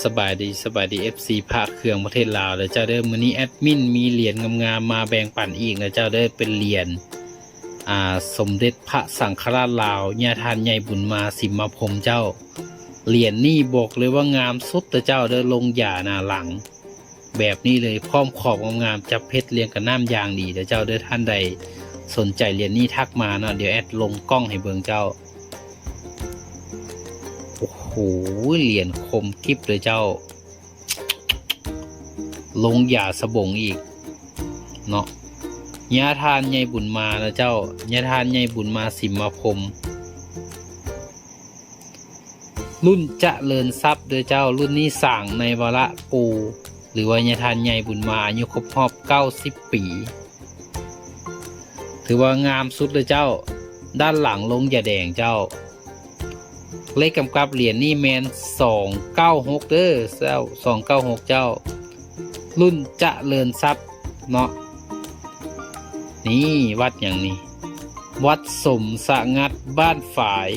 สบายดี FC พระเครื่องประเทศลาวแล้วเจ้าเด้อมื้อนี้แอดมินมีเหรียญงามๆมาแบ่งปันอีกนะเจ้าเด้อเป็นเหรียญสมเด็จพระสังฆราชลาวญาทานใหญ่บุญมาสิมมาพรหมเจ้าเหรียญนี่บอกเลยว่างามสุดแต่เจ้าเด้อลงหย่าหน้าหลังแบบนี้เลยพร้อมขอบงามๆจับเพชรเรียงกับน้ำยางดีแต่เจ้าเด้อท่านใดสนใจเหรียญนี้ทักมาเนาะเดี๋ยวแอดลงกล้องให้เบิ่งเจ้าโอ้โหเหรียญคมกริบเลยเจ้าลงหย่าสบงอีกเนาะญาทานใหญ่บุญมาแล้วเจ้าญาทานใหญ่บุญมาสิมมาพรหมรุ่นเจริญทรัพย์เด้อเจ้ารุ่นนี้สร้างในวาระปูหรือว่าญาทานใหญ่บุญมาอายุครบรอบ90 ปีถือว่างามสุดเลยเจ้าด้านหลังลงหย่าแดงเจ้าเลขกำกับเหรียญนี่แมน296เด้อเจ้า296เจ้ารุ่นเจริญทรัพย์เนาะนี่วัดอย่างนี้วัดสมสะงัดบ้านฝาย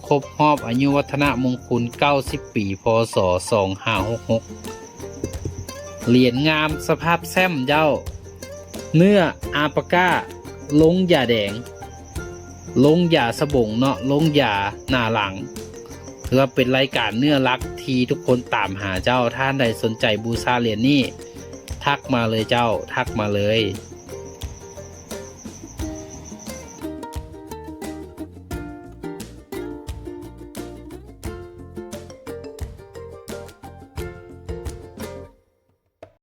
ครบรอบอายุวัฒนมงคล90 ปีพศ2566เหรียญงามสภาพแซมเจ้าเนื้ออาปาก้าลงหย่าแดงลงหย่าสบงเนาะลงหย่าหน้าหลังถือว่าเป็นรายการเนื้อรักที่ทุกคนตามหาเจ้าท่านใดสนใจบูชาเหรียญนี้ทักมาเลยเจ้าทักมาเลย